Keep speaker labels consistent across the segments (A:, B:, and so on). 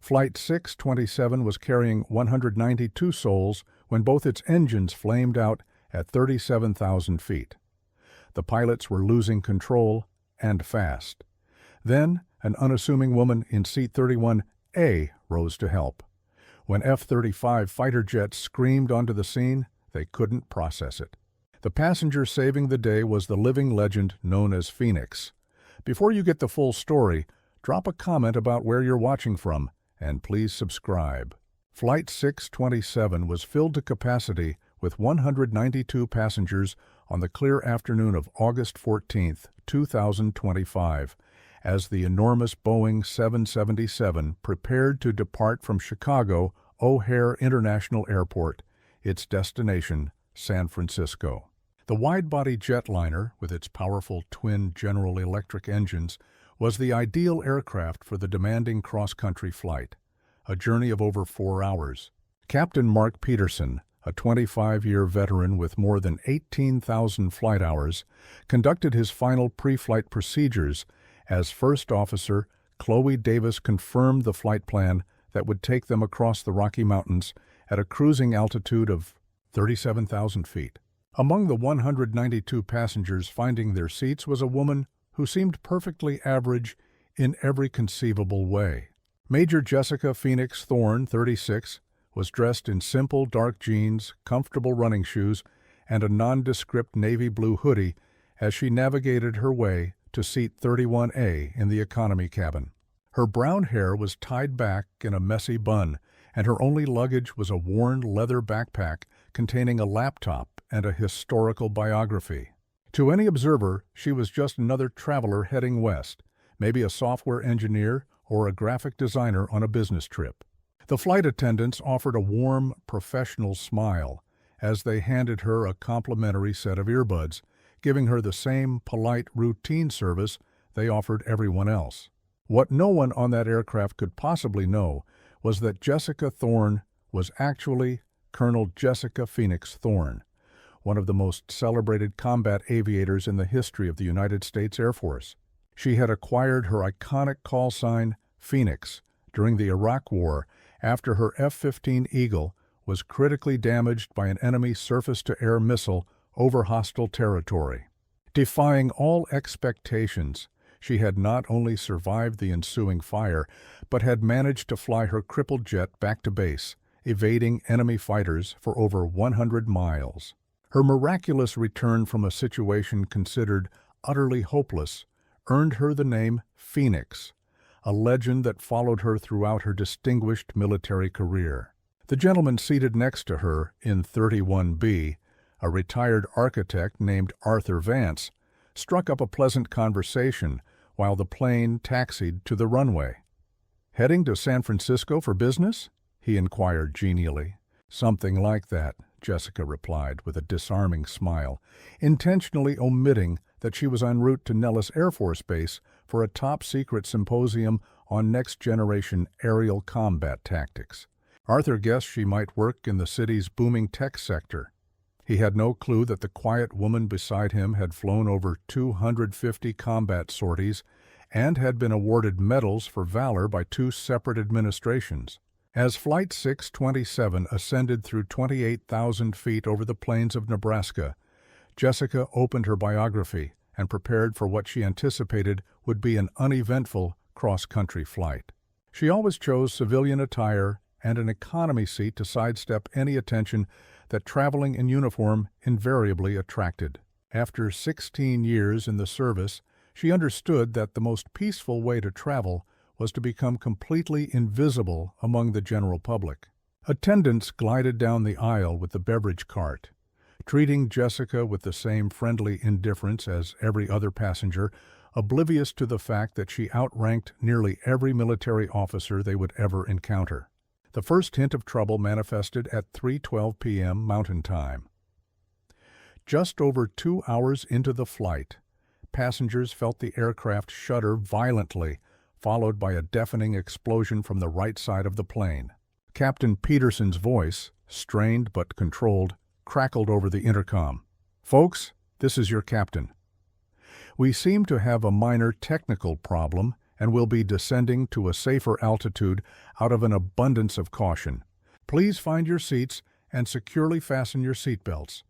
A: Flight 627 was carrying 192 souls when both its engines flamed out at 37,000 feet. The pilots were losing control, and fast. Then, an unassuming woman in seat 31A rose to help. When F-35 fighter jets screamed onto the scene, they couldn't process it. The passenger saving the day was the living legend known as Phoenix. Before you get the full story, drop a comment about where you're watching from, and please subscribe. Flight 627 was filled to capacity with 192 passengers on the clear afternoon of August 14, 2025, as the enormous Boeing 777 prepared to depart from Chicago O'Hare International Airport, its destination, San Francisco. The wide-body jetliner, with its powerful twin General Electric engines, was the ideal aircraft for the demanding cross-country flight, a journey of over 4 hours. Captain Mark Peterson, a 25-year veteran with more than 18,000 flight hours, conducted his final pre-flight procedures as First Officer Chloe Davis confirmed the flight plan that would take them across the Rocky Mountains at a cruising altitude of 37,000 feet. Among the 192 passengers finding their seats was a woman who seemed perfectly average in every conceivable way. Major Jessica Phoenix Thorne, 36, was dressed in simple dark jeans, comfortable running shoes, and a nondescript navy blue hoodie as she navigated her way to seat 31A in the economy cabin. Her brown hair was tied back in a messy bun, and her only luggage was a worn leather backpack containing a laptop and a historical biography. To any observer, she was just another traveler heading west, maybe a software engineer or a graphic designer on a business trip. The flight attendants offered a warm, professional smile as they handed her a complimentary set of earbuds, giving her the same polite, routine service they offered everyone else. What no one on that aircraft could possibly know was that Jessica Thorne was actually Colonel Jessica Phoenix Thorne, one of the most celebrated combat aviators in the history of the United States Air Force. She had acquired her iconic call sign, Phoenix, during the Iraq War after her F-15 Eagle was critically damaged by an enemy surface-to-air missile over hostile territory. Defying all expectations, she had not only survived the ensuing fire, but had managed to fly her crippled jet back to base, evading enemy fighters for over 100 miles. Her miraculous return from a situation considered utterly hopeless earned her the name Phoenix, a legend that followed her throughout her distinguished military career. The gentleman seated next to her in 31B, a retired architect named Arthur Vance, struck up a pleasant conversation while the plane taxied to the runway. "Heading to San Francisco for business?" he inquired genially. "Something like that," Jessica replied with a disarming smile, intentionally omitting that she was en route to Nellis Air Force Base for a top-secret symposium on next-generation aerial combat tactics. Arthur guessed she might work in the city's booming tech sector. He had no clue that the quiet woman beside him had flown over 250 combat sorties and had been awarded medals for valor by 2 separate administrations. As Flight 627 ascended through 28,000 feet over the plains of Nebraska, Jessica opened her biography and prepared for what she anticipated would be an uneventful cross-country flight. She always chose civilian attire and an economy seat to sidestep any attention that traveling in uniform invariably attracted. After 16 years in the service, she understood that the most peaceful way to travel was to become completely invisible among the general public. Attendants glided down the aisle with the beverage cart, treating Jessica with the same friendly indifference as every other passenger, oblivious to the fact that she outranked nearly every military officer they would ever encounter. The first hint of trouble manifested at 3:12 p.m. Mountain Time. Just over 2 hours into the flight, passengers felt the aircraft shudder violently, followed by a deafening explosion from the right side of the plane. Captain Peterson's voice, strained but controlled, crackled over the intercom. "Folks, this is your captain. We seem to have a minor technical problem and will be descending to a safer altitude out of an abundance of caution. Please find your seats and securely fasten your seatbelts."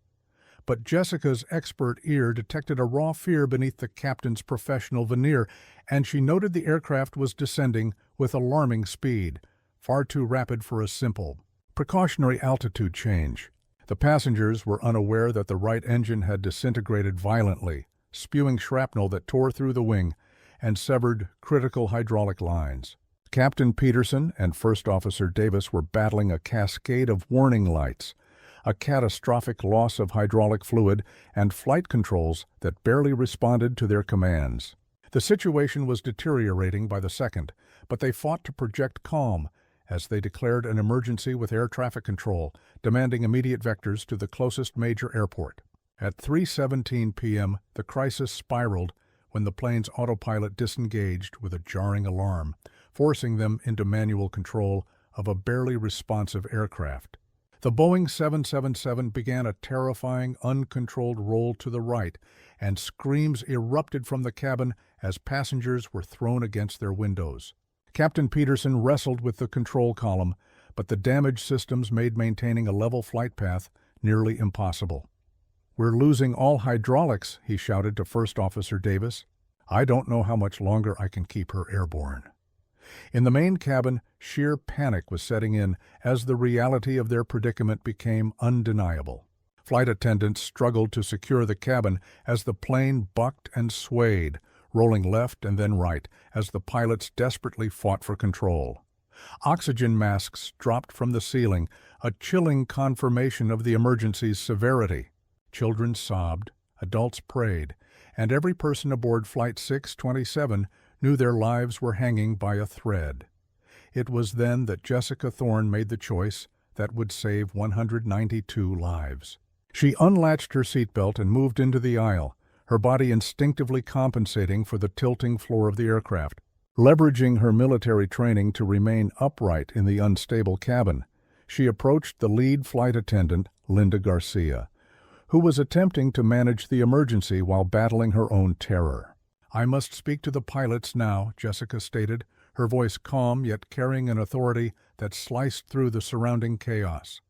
A: But Jessica's expert ear detected a raw fear beneath the captain's professional veneer, and she noted the aircraft was descending with alarming speed, far too rapid for a simple, precautionary altitude change. The passengers were unaware that the right engine had disintegrated violently, spewing shrapnel that tore through the wing and severed critical hydraulic lines. Captain Peterson and First Officer Davis were battling a cascade of warning lights, a catastrophic loss of hydraulic fluid, and flight controls that barely responded to their commands. The situation was deteriorating by the second, but they fought to project calm as they declared an emergency with air traffic control, demanding immediate vectors to the closest major airport. At 3:17 p.m., the crisis spiraled when the plane's autopilot disengaged with a jarring alarm, forcing them into manual control of a barely responsive aircraft. The Boeing 777 began a terrifying, uncontrolled roll to the right, and screams erupted from the cabin as passengers were thrown against their windows. Captain Peterson wrestled with the control column, but the damaged systems made maintaining a level flight path nearly impossible. "We're losing all hydraulics," he shouted to First Officer Davis. "I don't know how much longer I can keep her airborne." In the main cabin, sheer panic was setting in as the reality of their predicament became undeniable. Flight attendants struggled to secure the cabin as the plane bucked and swayed, rolling left and then right as the pilots desperately fought for control. Oxygen masks dropped from the ceiling, a chilling confirmation of the emergency's severity. Children sobbed, adults prayed, and every person aboard Flight 627 knew their lives were hanging by a thread. It was then that Jessica Thorne made the choice that would save 192 lives. She unlatched her seatbelt and moved into the aisle, her body instinctively compensating for the tilting floor of the aircraft. Leveraging her military training to remain upright in the unstable cabin, she approached the lead flight attendant, Linda Garcia, who was attempting to manage the emergency while battling her own terror. "I must speak to the pilots now," Jessica stated, her voice calm yet carrying an authority that sliced through the surrounding chaos.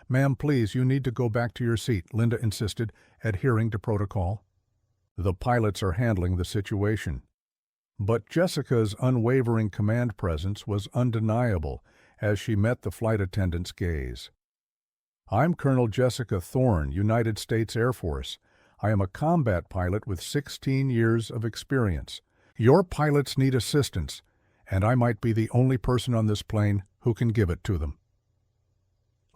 A: "Ma'am, please, you need to go back to your seat," Linda insisted, adhering to protocol. "The pilots are handling the situation." But Jessica's unwavering command presence was undeniable as she met the flight attendant's gaze. "I'm Colonel Jessica Thorne, United States Air Force. I am a combat pilot with 16 years of experience. Your pilots need assistance, and I might be the only person on this plane who can give it to them."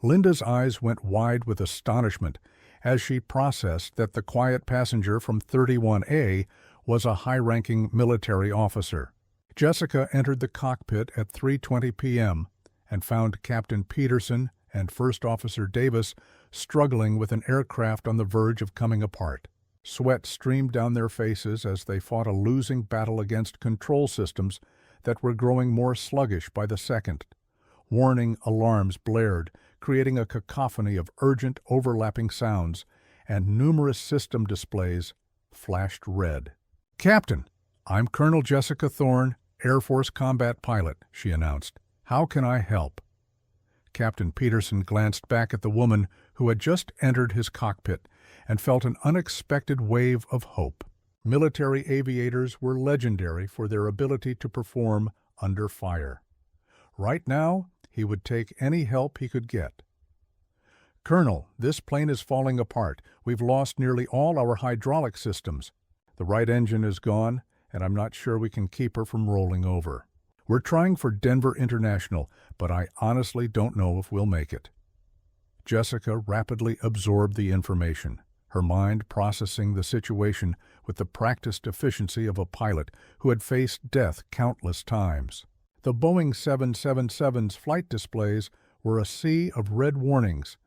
A: Linda's eyes went wide with astonishment as she processed that the quiet passenger from 31A was a high-ranking military officer. Jessica entered the cockpit at 3:20 p.m. and found Captain Peterson and First Officer Davis struggling with an aircraft on the verge of coming apart. Sweat streamed down their faces as they fought a losing battle against control systems that were growing more sluggish by the second. Warning alarms blared, creating a cacophony of urgent, overlapping sounds, and numerous system displays flashed red. "Captain, I'm Colonel Jessica Thorne, Air Force combat pilot," she announced. "How can I help?" Captain Peterson glanced back at the woman who had just entered his cockpit and felt an unexpected wave of hope. Military aviators were legendary for their ability to perform under fire. Right now, he would take any help he could get. "Colonel, this plane is falling apart. We've lost nearly all our hydraulic systems. The right engine is gone, and I'm not sure we can keep her from rolling over. We're trying for Denver International, but I honestly don't know if we'll make it." Jessica rapidly absorbed the information, her mind processing the situation with the practiced efficiency of a pilot who had faced death countless times. The Boeing 777's flight displays were a sea of red warnings,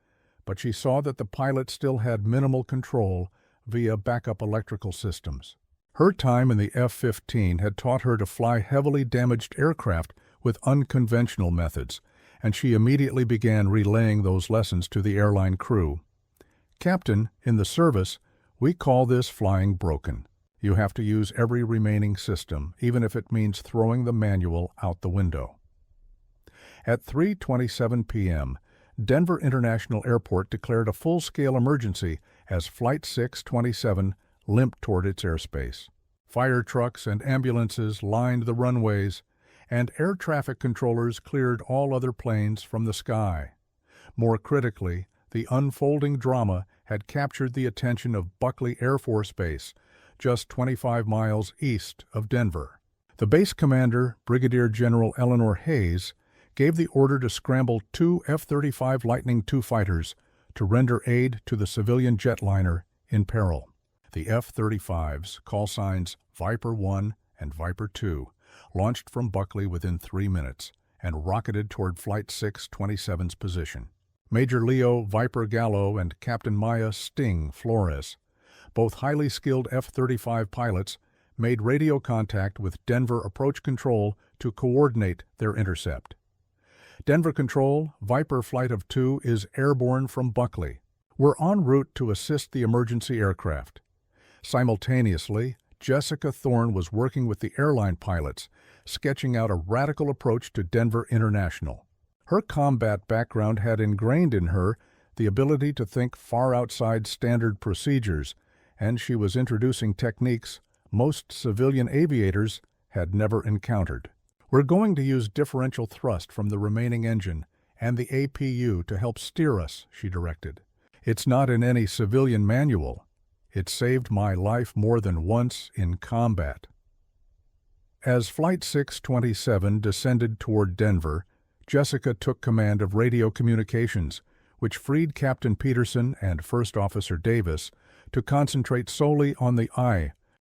A: but she saw that the pilot still had minimal control via backup electrical systems. Her time in the F-15 had taught her to fly heavily damaged aircraft with unconventional methods, and she immediately began relaying those lessons to the airline crew. "Captain, in the service, we call this flying broken. You have to use every remaining system, even if it means throwing the manual out the window. At 3:27 p.m., Denver International Airport declared a full-scale emergency as Flight 627 limped toward its airspace. Fire trucks and ambulances lined the runways, and air traffic controllers cleared all other planes from the sky. More critically, the unfolding drama had captured the attention of Buckley Air Force Base, just 25 miles east of Denver. The base commander, Brigadier General Eleanor Hayes, gave the order to scramble 2 F-35 Lightning II fighters to render aid to the civilian jetliner in peril. The F-35s, call signs Viper 1 and Viper 2, launched from Buckley within 3 minutes and rocketed toward Flight 627's position. Major Leo Viper Gallo and Captain Maya Sting Flores, both highly skilled F-35 pilots, made radio contact with Denver Approach Control to coordinate their intercept. Denver Control, Viper Flight of 2 is airborne from Buckley. We're en route to assist the emergency aircraft. Simultaneously, Jessica Thorne was working with the airline pilots, sketching out a radical approach to Denver International. Her combat background had ingrained in her the ability to think far outside standard procedures, and she was introducing techniques most civilian aviators had never encountered. We're going to use differential thrust from the remaining engine and the APU to help steer us, she directed. It's not in any civilian manual. It saved my life more than once in combat. As Flight 627 descended toward Denver, Jessica took command of radio communications, which freed Captain Peterson and First Officer Davis to concentrate solely on the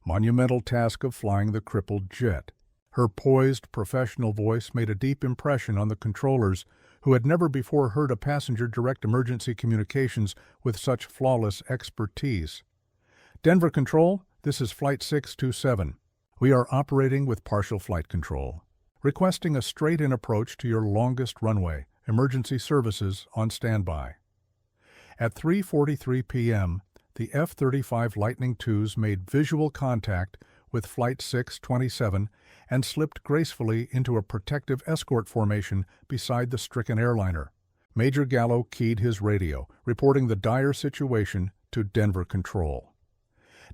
A: monumental task of flying the crippled jet. Her poised, professional voice made a deep impression on the controllers who had never before heard a passenger direct emergency communications with such flawless expertise. Denver Control, this is Flight 627. We are operating with partial flight control. Requesting a straight-in approach to your longest runway. Emergency services on standby. At 3:43 p.m., the F-35 Lightning IIs made visual contact with Flight 627 and slipped gracefully into a protective escort formation beside the stricken airliner. Major Gallo keyed his radio, reporting the dire situation to Denver Control.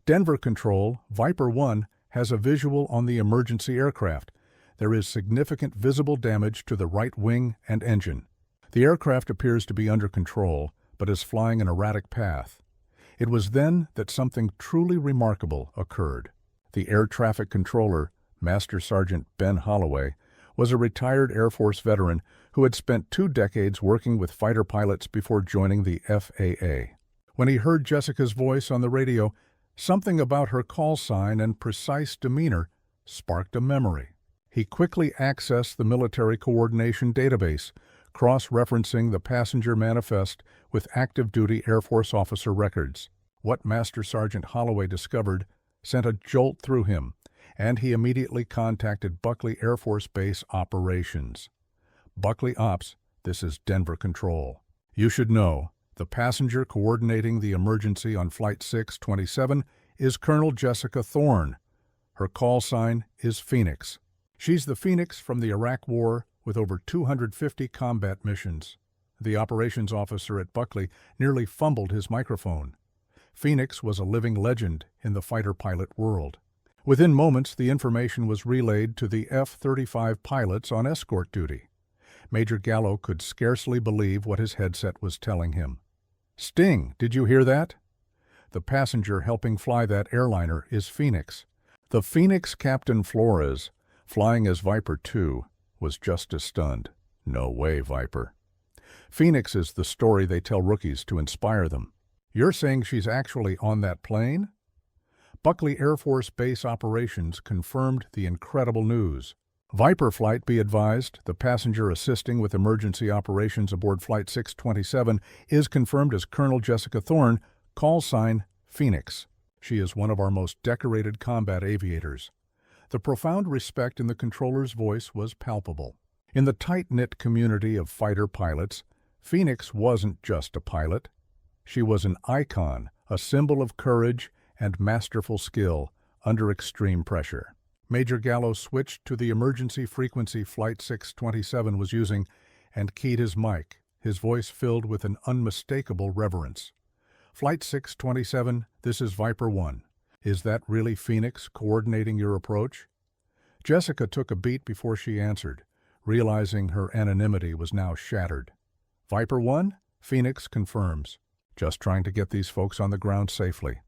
A: Denver Control, Viper 1, has a visual on the emergency aircraft. There is significant visible damage to the right wing and engine. The aircraft appears to be under control, but is flying an erratic path. It was then that something truly remarkable occurred. The air traffic controller, Master Sergeant Ben Holloway, was a retired Air Force veteran who had spent 2 decades working with fighter pilots before joining the FAA. When he heard Jessica's voice on the radio, something about her call sign and precise demeanor sparked a memory. He quickly accessed the military coordination database, cross-referencing the passenger manifest with active-duty Air Force officer records. What Master Sergeant Holloway discovered sent a jolt through him, and he immediately contacted Buckley Air Force Base Operations. Buckley Ops, this is Denver Control. You should know, the passenger coordinating the emergency on Flight 627 is Colonel Jessica Thorne. Her call sign is Phoenix. She's the Phoenix from the Iraq War with over 250 combat missions. The operations officer at Buckley nearly fumbled his microphone. Phoenix was a living legend in the fighter pilot world. Within moments, the information was relayed to the F-35 pilots on escort duty. Major Gallo could scarcely believe what his headset was telling him. "Sting, did you hear that? The passenger helping fly that airliner is Phoenix." The Phoenix Captain Flores, flying as Viper 2, was just as stunned. "No way, Viper." Phoenix is the story they tell rookies to inspire them. "You're saying she's actually on that plane?" Buckley Air Force Base Operations confirmed the incredible news. Viper flight, be advised, the passenger assisting with emergency operations aboard Flight 627, is confirmed as Colonel Jessica Thorne, call sign Phoenix. She is one of our most decorated combat aviators. The profound respect in the controller's voice was palpable. In the tight-knit community of fighter pilots, Phoenix wasn't just a pilot. She was an icon, a symbol of courage and masterful skill, under extreme pressure. Major Gallo switched to the emergency frequency Flight 627 was using and keyed his mic, his voice filled with an unmistakable reverence. "Flight 627, this is Viper 1. Is that really Phoenix coordinating your approach?" Jessica took a beat before she answered, realizing her anonymity was now shattered. "Viper 1, Phoenix confirms. Just trying to get these folks on the ground safely."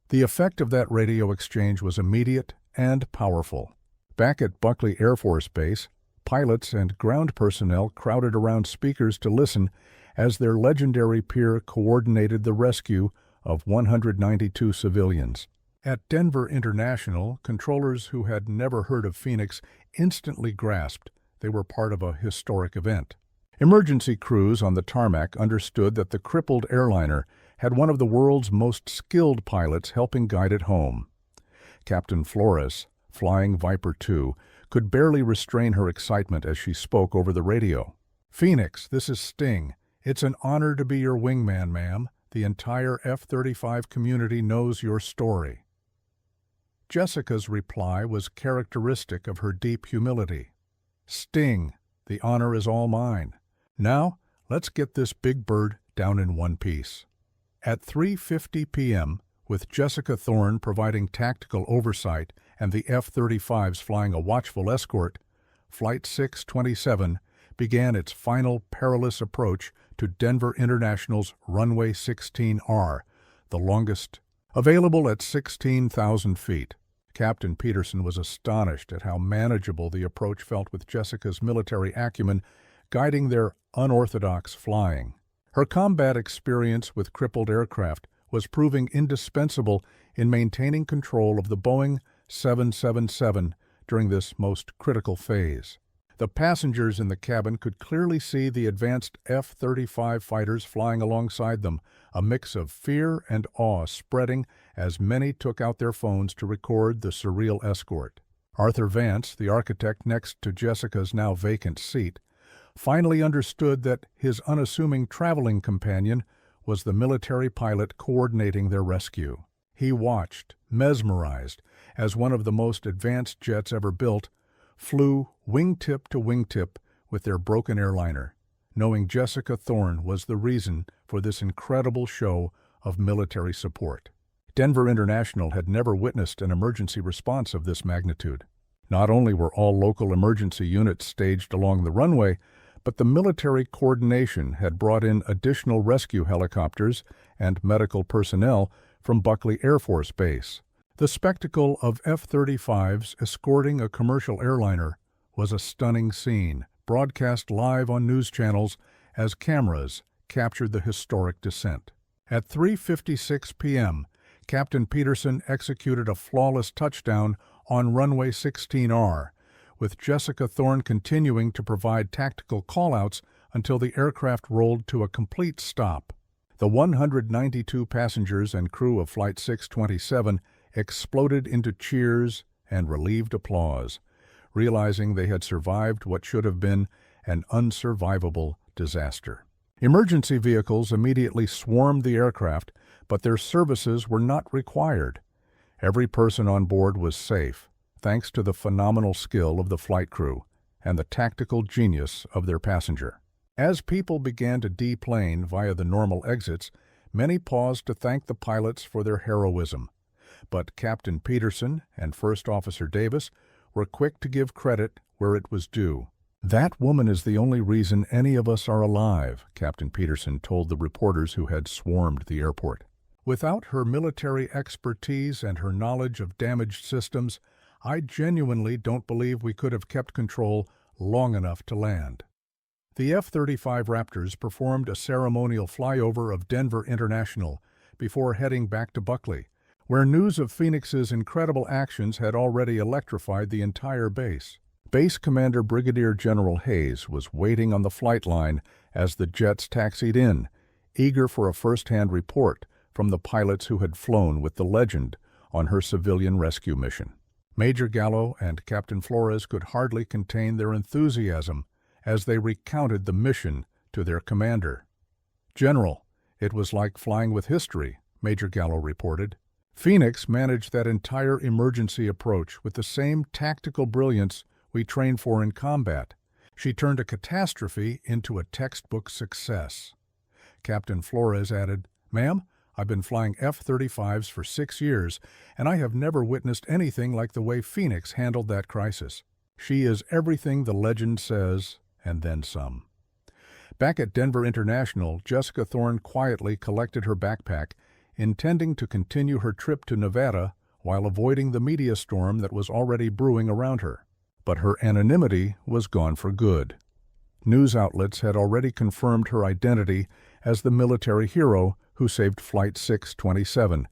A: The effect of that radio exchange was immediate and powerful. Back at Buckley Air Force Base, pilots and ground personnel crowded around speakers to listen as their legendary peer coordinated the rescue of 192 civilians. At Denver International, controllers who had never heard of Phoenix instantly grasped they were part of a historic event. Emergency crews on the tarmac understood that the crippled airliner had one of the world's most skilled pilots helping guide it home. Captain Flores, flying Viper 2, could barely restrain her excitement as she spoke over the radio. "Phoenix, this is Sting. It's an honor to be your wingman, ma'am. The entire F-35 community knows your story." Jessica's reply was characteristic of her deep humility. "Sting, the honor is all mine. Now, let's get this big bird down in one piece." At 3:50 p.m., with Jessica Thorne providing tactical oversight and the F-35s flying a watchful escort, Flight 627 began its final perilous approach to Denver International's runway 16R, the longest, available at 16,000 feet. Captain Peterson was astonished at how manageable the approach felt with Jessica's military acumen guiding their unorthodox flying. Her combat experience with crippled aircraft was proving indispensable in maintaining control of the Boeing 777 during this most critical phase. The passengers in the cabin could clearly see the advanced F-35 fighters flying alongside them, a mix of fear and awe spreading as many took out their phones to record the surreal escort. Arthur Vance, the architect next to Jessica's now vacant seat, finally understood that his unassuming traveling companion was the military pilot coordinating their rescue. He watched, mesmerized, as one of the most advanced jets ever built flew wingtip to wingtip with their broken airliner, knowing Jessica Thorne was the reason for this incredible show of military support. Denver International had never witnessed an emergency response of this magnitude. Not only were all local emergency units staged along the runway, but the military coordination had brought in additional rescue helicopters and medical personnel from Buckley Air Force Base. The spectacle of F-35s escorting a commercial airliner was a stunning scene, broadcast live on news channels as cameras captured the historic descent. At 3:56 p.m., Captain Peterson executed a flawless touchdown on runway 16R, with Jessica Thorne continuing to provide tactical callouts until the aircraft rolled to a complete stop. The 192 passengers and crew of Flight 627 exploded into cheers and relieved applause, realizing they had survived what should have been an unsurvivable disaster. Emergency vehicles immediately swarmed the aircraft, but their services were not required. Every person on board was safe, thanks to the phenomenal skill of the flight crew and the tactical genius of their passenger. As people began to deplane via the normal exits, many paused to thank the pilots for their heroism. But Captain Peterson and First Officer Davis were quick to give credit where it was due. "That woman is the only reason any of us are alive," Captain Peterson told the reporters who had swarmed the airport. "Without her military expertise and her knowledge of damaged systems, I genuinely don't believe we could have kept control long enough to land." The F-35 Raptors performed a ceremonial flyover of Denver International before heading back to Buckley, where news of Phoenix's incredible actions had already electrified the entire base. Base Commander Brigadier General Hayes was waiting on the flight line as the jets taxied in, eager for a first-hand report from the pilots who had flown with the Legend on her civilian rescue mission. Major Gallo and Captain Flores could hardly contain their enthusiasm as they recounted the mission to their commander. "General, it was like flying with history," Major Gallo reported. Phoenix managed that entire emergency approach with the same tactical brilliance we train for in combat. She turned a catastrophe into a textbook success. Captain Flores added, "Ma'am, I've been flying F-35s for 6 years, and I have never witnessed anything like the way Phoenix handled that crisis. She is everything the legend says, and then some." Back at Denver International, Jessica Thorne quietly collected her backpack, intending to continue her trip to Nevada while avoiding the media storm that was already brewing around her. But her anonymity was gone for good. News outlets had already confirmed her identity as the military hero who saved Flight 627,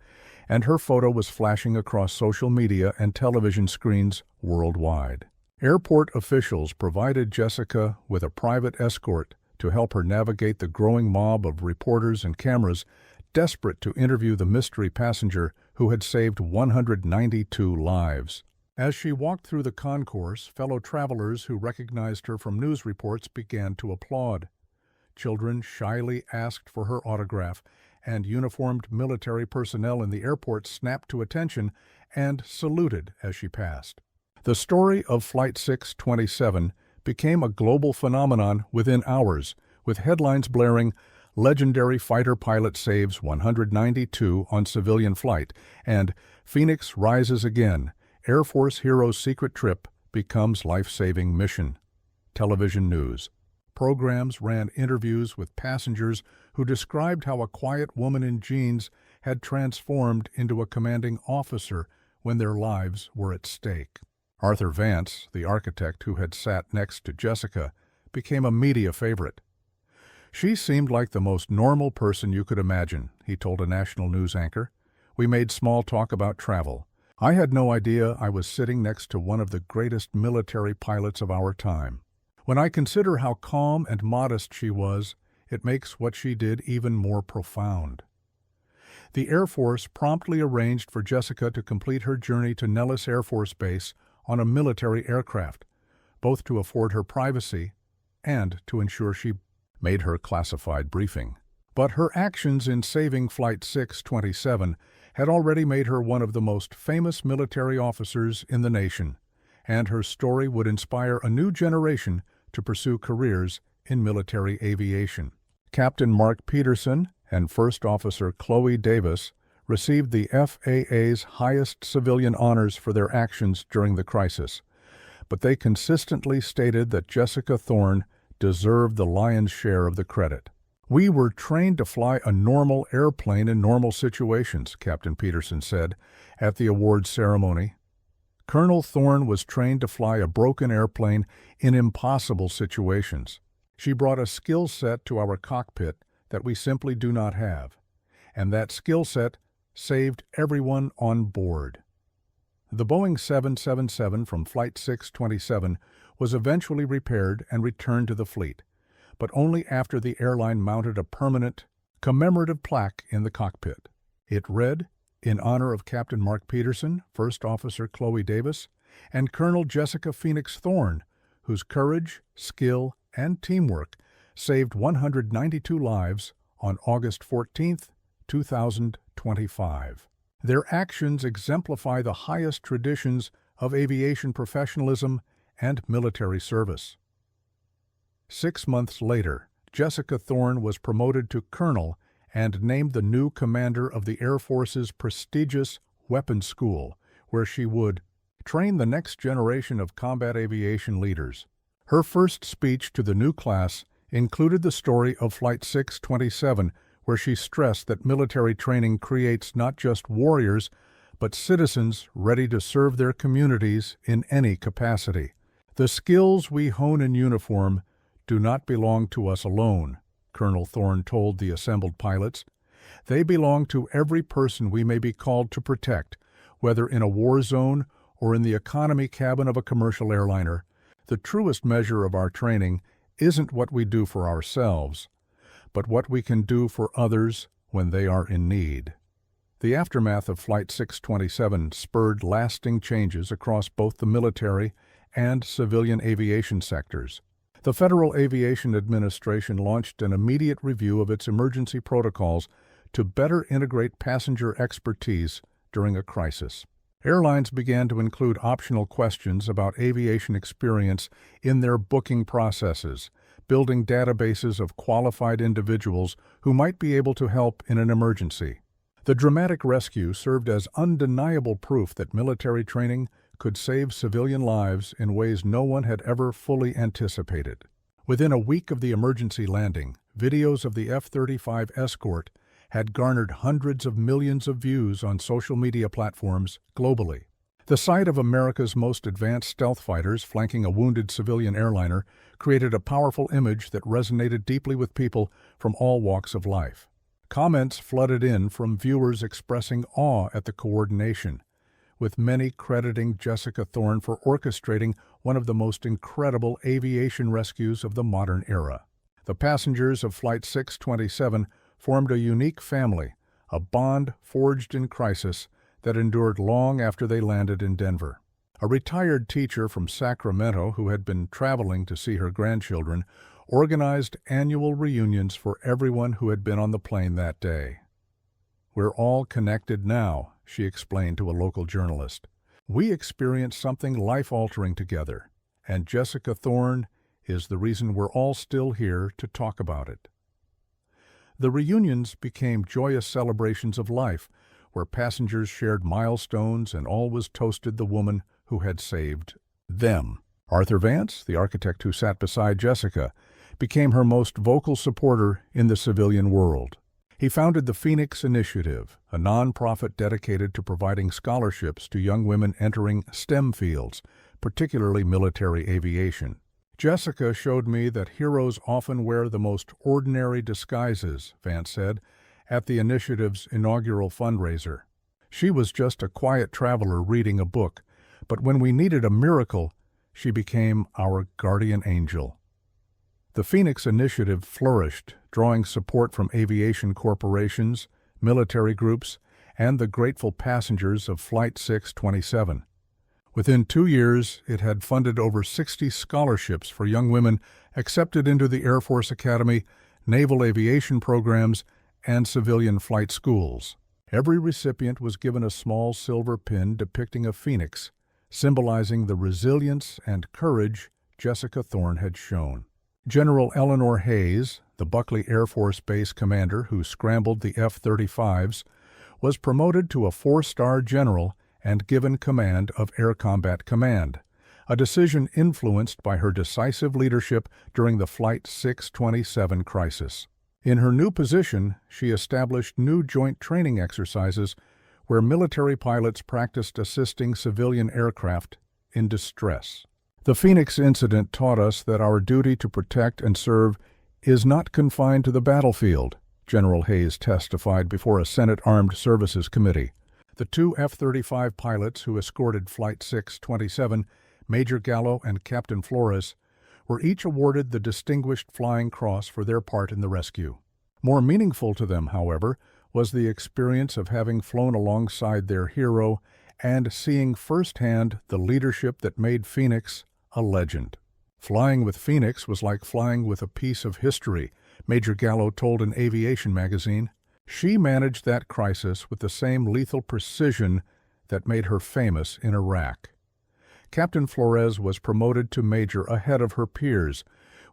A: and her photo was flashing across social media and television screens worldwide. Airport officials provided Jessica with a private escort to help her navigate the growing mob of reporters and cameras desperate to interview the mystery passenger who had saved 192 lives. As she walked through the concourse, fellow travelers who recognized her from news reports began to applaud. Children shyly asked for her autograph, and uniformed military personnel in the airport snapped to attention and saluted as she passed. The story of Flight 627 became a global phenomenon within hours, with headlines blaring, "Legendary fighter pilot saves 192 on civilian flight," and "Phoenix rises again. Air Force hero's secret trip becomes life-saving mission." Television news. Programs ran interviews with passengers who described how a quiet woman in jeans had transformed into a commanding officer when their lives were at stake. Arthur Vance, the architect who had sat next to Jessica, became a media favorite. "She seemed like the most normal person you could imagine," he told a national news anchor. "We made small talk about travel. I had no idea I was sitting next to one of the greatest military pilots of our time. When I consider how calm and modest she was, it makes what she did even more profound." The Air Force promptly arranged for Jessica to complete her journey to Nellis Air Force Base on a military aircraft, both to afford her privacy and to ensure she made her classified briefing. But her actions in saving Flight 627 had already made her one of the most famous military officers in the nation, and her story would inspire a new generation to pursue careers in military aviation. Captain Mark Peterson and First Officer Chloe Davis received the FAA's highest civilian honors for their actions during the crisis, but they consistently stated that Jessica Thorne deserved the lion's share of the credit. "We were trained to fly a normal airplane in normal situations," Captain Peterson said at the awards ceremony. "Colonel Thorne was trained to fly a broken airplane in impossible situations. She brought a skill set to our cockpit that we simply do not have, and that skill set saved everyone on board." The Boeing 777 from Flight 627 was eventually repaired and returned to the fleet, but only after the airline mounted a permanent, commemorative plaque in the cockpit. It read, "In honor of Captain Mark Peterson, First Officer Chloe Davis, and Colonel Jessica Phoenix Thorne, whose courage, skill, and teamwork saved 192 lives on August 14, 2025. Their actions exemplify the highest traditions of aviation professionalism and military service." 6 months later, Jessica Thorne was promoted to colonel and named the new commander of the Air Force's prestigious Weapons School, where she would train the next generation of combat aviation leaders. Her first speech to the new class included the story of Flight 627, where she stressed that military training creates not just warriors, but citizens ready to serve their communities in any capacity. "The skills we hone in uniform do not belong to us alone," Colonel Thorne told the assembled pilots. "They belong to every person we may be called to protect, whether in a war zone or in the economy cabin of a commercial airliner. The truest measure of our training isn't what we do for ourselves, but what we can do for others when they are in need." The aftermath of Flight 627 spurred lasting changes across both the military and civilian aviation sectors. The Federal Aviation Administration launched an immediate review of its emergency protocols to better integrate passenger expertise during a crisis. Airlines began to include optional questions about aviation experience in their booking processes, building databases of qualified individuals who might be able to help in an emergency. The dramatic rescue served as undeniable proof that military training could save civilian lives in ways no one had ever fully anticipated. Within a week of the emergency landing, videos of the F-35 escort had garnered hundreds of millions of views on social media platforms globally. The sight of America's most advanced stealth fighters flanking a wounded civilian airliner created a powerful image that resonated deeply with people from all walks of life. Comments flooded in from viewers expressing awe at the coordination, with many crediting Jessica Thorne for orchestrating one of the most incredible aviation rescues of the modern era. The passengers of Flight 627 formed a unique family, a bond forged in crisis that endured long after they landed in Denver. A retired teacher from Sacramento who had been traveling to see her grandchildren organized annual reunions for everyone who had been on the plane that day. "We're all connected now," she explained to a local journalist. "We experienced something life-altering together, and Jessica Thorne is the reason we're all still here to talk about it." The reunions became joyous celebrations of life, where passengers shared milestones and always toasted the woman who had saved them. Arthur Vance, the architect who sat beside Jessica, became her most vocal supporter in the civilian world. He founded the Phoenix Initiative, a nonprofit dedicated to providing scholarships to young women entering STEM fields, particularly military aviation. "Jessica showed me that heroes often wear the most ordinary disguises," Vance said, at the initiative's inaugural fundraiser. "She was just a quiet traveler reading a book, but when we needed a miracle, she became our guardian angel." The Phoenix Initiative flourished, drawing support from aviation corporations, military groups, and the grateful passengers of Flight 627. Within 2 years, it had funded over 60 scholarships for young women accepted into the Air Force Academy, naval aviation programs, and civilian flight schools. Every recipient was given a small silver pin depicting a phoenix, symbolizing the resilience and courage Jessica Thorne had shown. General Eleanor Hayes, the Buckley Air Force Base commander who scrambled the F-35s, was promoted to a 4-star general and given command of Air Combat Command, a decision influenced by her decisive leadership during the Flight 627 crisis. In her new position, she established new joint training exercises where military pilots practiced assisting civilian aircraft in distress. The Phoenix incident taught us that our duty to protect and serve is not confined to the battlefield, General Hayes testified before a Senate Armed Services Committee. The 2 F-35 pilots who escorted Flight 627, Major Gallo and Captain Flores, were each awarded the Distinguished Flying Cross for their part in the rescue. More meaningful to them, however, was the experience of having flown alongside their hero and seeing firsthand the leadership that made Phoenix a legend. "Flying with Phoenix was like flying with a piece of history," Major Gallo told an aviation magazine. "She managed that crisis with the same lethal precision that made her famous in Iraq." Captain Flores was promoted to major ahead of her peers,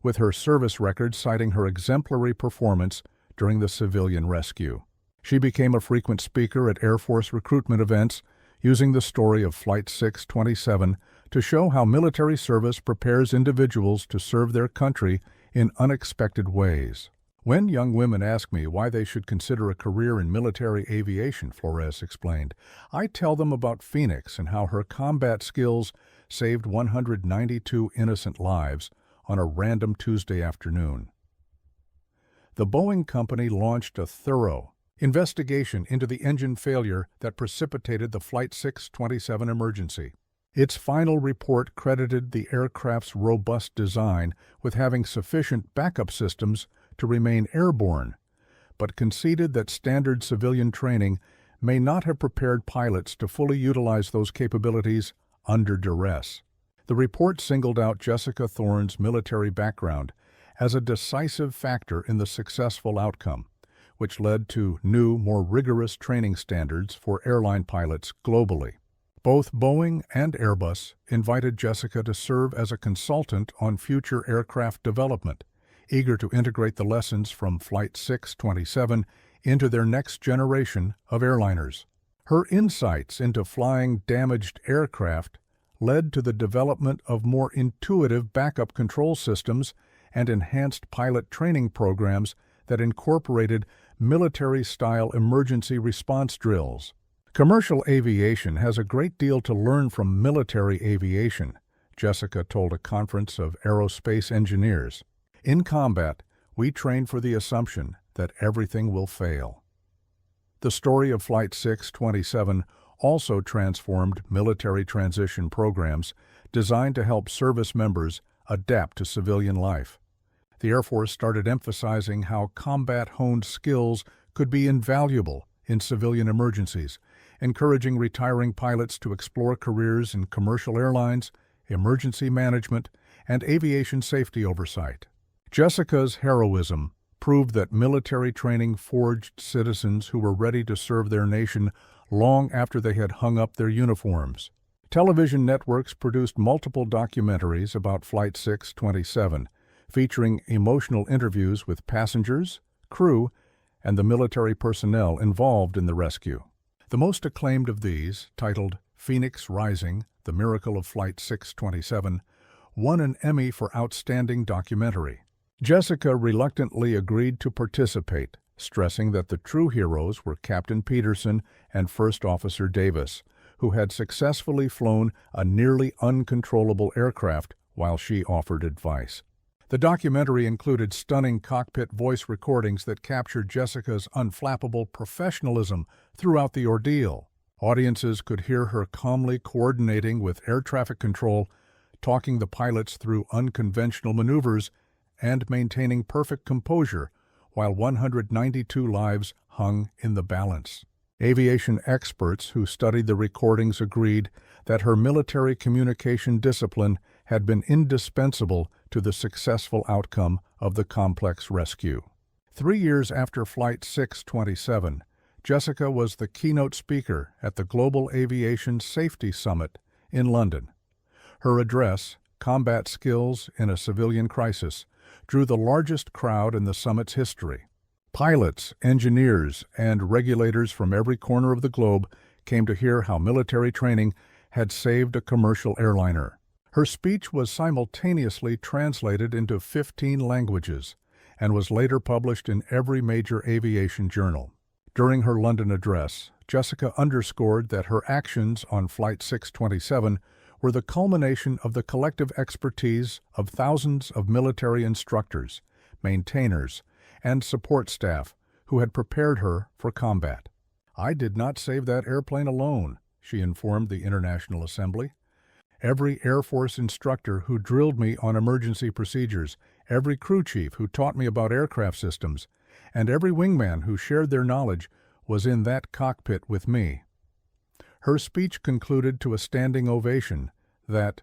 A: with her service record citing her exemplary performance during the civilian rescue. She became a frequent speaker at Air Force recruitment events, using the story of Flight 627 to show how military service prepares individuals to serve their country in unexpected ways. "When young women ask me why they should consider a career in military aviation," Flores explained, "I tell them about Phoenix and how her combat skills saved 192 innocent lives on a random Tuesday afternoon." The Boeing company launched a thorough investigation into the engine failure that precipitated the Flight 627 emergency. Its final report credited the aircraft's robust design with having sufficient backup systems to remain airborne, but conceded that standard civilian training may not have prepared pilots to fully utilize those capabilities under duress. The report singled out Jessica Thorne's military background as a decisive factor in the successful outcome, which led to new, more rigorous training standards for airline pilots globally. Both Boeing and Airbus invited Jessica to serve as a consultant on future aircraft development, eager to integrate the lessons from Flight 627 into their next generation of airliners. Her insights into flying damaged aircraft led to the development of more intuitive backup control systems and enhanced pilot training programs that incorporated military-style emergency response drills. Commercial aviation has a great deal to learn from military aviation, Jessica told a conference of aerospace engineers. In combat, we train for the assumption that everything will fail. The story of Flight 627 also transformed military transition programs designed to help service members adapt to civilian life. The Air Force started emphasizing how combat-honed skills could be invaluable in civilian emergencies, encouraging retiring pilots to explore careers in commercial airlines, emergency management, and aviation safety oversight. Jessica's heroism proved that military training forged citizens who were ready to serve their nation long after they had hung up their uniforms. Television networks produced multiple documentaries about Flight 627, featuring emotional interviews with passengers, crew, and the military personnel involved in the rescue. The most acclaimed of these, titled Phoenix Rising: The Miracle of Flight 627, won an Emmy for Outstanding Documentary. Jessica reluctantly agreed to participate, stressing that the true heroes were Captain Peterson and First Officer Davis, who had successfully flown a nearly uncontrollable aircraft while she offered advice. The documentary included stunning cockpit voice recordings that captured Jessica's unflappable professionalism throughout the ordeal. Audiences could hear her calmly coordinating with air traffic control, talking the pilots through unconventional maneuvers, and maintaining perfect composure while 192 lives hung in the balance. Aviation experts who studied the recordings agreed that her military communication discipline had been indispensable to the successful outcome of the complex rescue. 3 years after Flight 627, Jessica was the keynote speaker at the Global Aviation Safety Summit in London. Her address, Combat Skills in a Civilian Crisis, drew the largest crowd in the summit's history. Pilots, engineers, and regulators from every corner of the globe came to hear how military training had saved a commercial airliner. Her speech was simultaneously translated into 15 languages and was later published in every major aviation journal. During her London address, Jessica underscored that her actions on Flight 627 were the culmination of the collective expertise of thousands of military instructors, maintainers, and support staff who had prepared her for combat. "I did not save that airplane alone," she informed the International Assembly. "Every Air Force instructor who drilled me on emergency procedures, every crew chief who taught me about aircraft systems, and every wingman who shared their knowledge was in that cockpit with me." Her speech concluded to a standing ovation that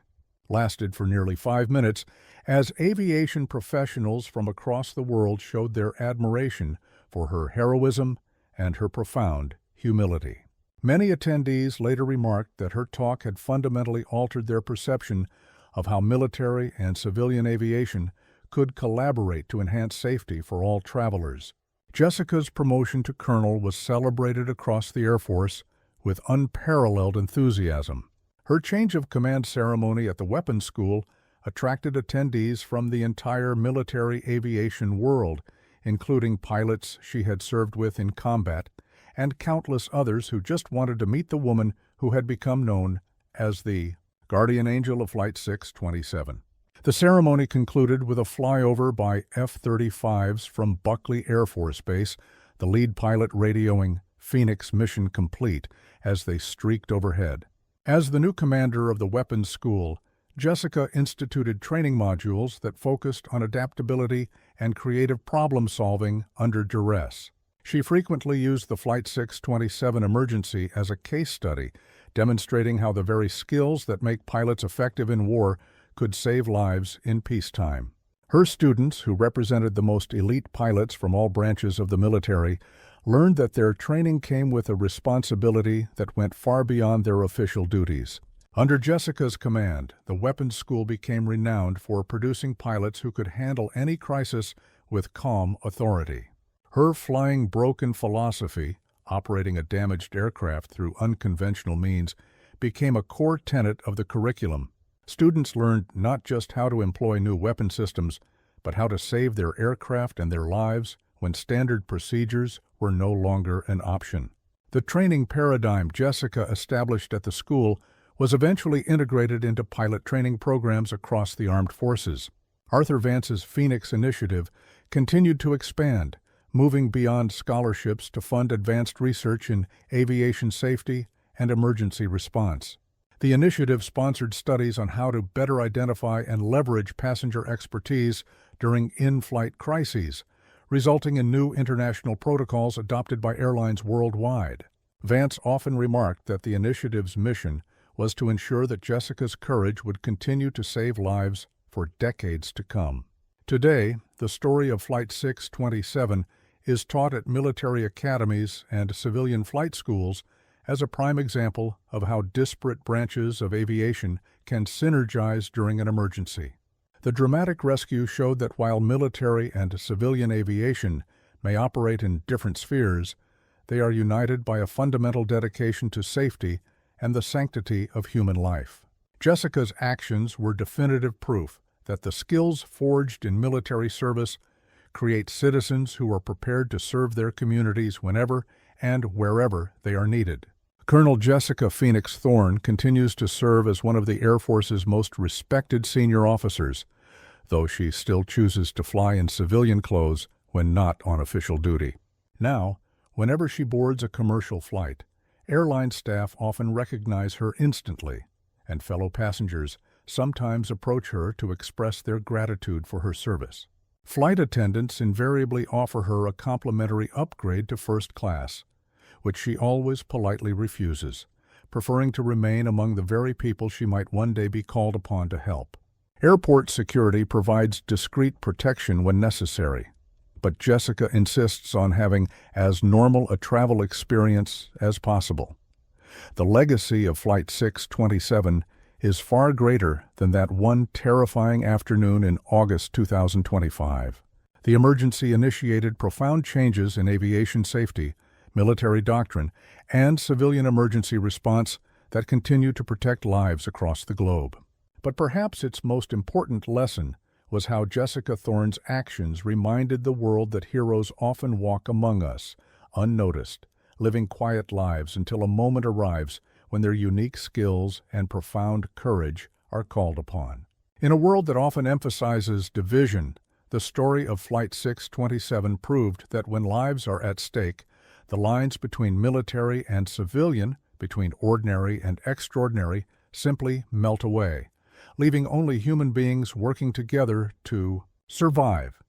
A: lasted for nearly 5 minutes as aviation professionals from across the world showed their admiration for her heroism and her profound humility. Many attendees later remarked that her talk had fundamentally altered their perception of how military and civilian aviation could collaborate to enhance safety for all travelers. Jessica's promotion to colonel was celebrated across the Air Force with unparalleled enthusiasm. Her change of command ceremony at the weapons school attracted attendees from the entire military aviation world, including pilots she had served with in combat, and countless others who just wanted to meet the woman who had become known as the guardian angel of Flight 627. The ceremony concluded with a flyover by F-35s from Buckley Air Force Base, the lead pilot radioing "Phoenix mission complete" as they streaked overhead. As the new commander of the weapons school, Jessica instituted training modules that focused on adaptability and creative problem-solving under duress. She frequently used the Flight 627 emergency as a case study, demonstrating how the very skills that make pilots effective in war could save lives in peacetime. Her students, who represented the most elite pilots from all branches of the military, learned that their training came with a responsibility that went far beyond their official duties. Under Jessica's command, the weapons school became renowned for producing pilots who could handle any crisis with calm authority. Her flying broken philosophy, operating a damaged aircraft through unconventional means, became a core tenet of the curriculum. Students learned not just how to employ new weapon systems, but how to save their aircraft and their lives when standard procedures were no longer an option. The training paradigm Jessica established at the school was eventually integrated into pilot training programs across the armed forces. Arthur Vance's Phoenix Initiative continued to expand, moving beyond scholarships to fund advanced research in aviation safety and emergency response. The initiative sponsored studies on how to better identify and leverage passenger expertise during in-flight crises, resulting in new international protocols adopted by airlines worldwide. Vance often remarked that the initiative's mission was to ensure that Jessica's courage would continue to save lives for decades to come. Today, the story of Flight 627 is taught at military academies and civilian flight schools as a prime example of how disparate branches of aviation can synergize during an emergency. The dramatic rescue showed that while military and civilian aviation may operate in different spheres, they are united by a fundamental dedication to safety and the sanctity of human life. Jessica's actions were definitive proof that the skills forged in military service create citizens who are prepared to serve their communities whenever and wherever they are needed. Colonel Jessica Phoenix Thorne continues to serve as one of the Air Force's most respected senior officers, though she still chooses to fly in civilian clothes when not on official duty. Now, whenever she boards a commercial flight, airline staff often recognize her instantly, and fellow passengers sometimes approach her to express their gratitude for her service. Flight attendants invariably offer her a complimentary upgrade to first class, which she always politely refuses, preferring to remain among the very people she might one day be called upon to help. Airport security provides discreet protection when necessary, but Jessica insists on having as normal a travel experience as possible. The legacy of Flight 627 is far greater than that one terrifying afternoon in August 2025. The emergency initiated profound changes in aviation safety, military doctrine, and civilian emergency response that continue to protect lives across the globe. But perhaps its most important lesson was how Jessica Thorne's actions reminded the world that heroes often walk among us, unnoticed, living quiet lives until a moment arrives when their unique skills and profound courage are called upon. In a world that often emphasizes division, the story of Flight 627 proved that when lives are at stake, the lines between military and civilian, between ordinary and extraordinary, simply melt away, leaving only human beings working together to survive.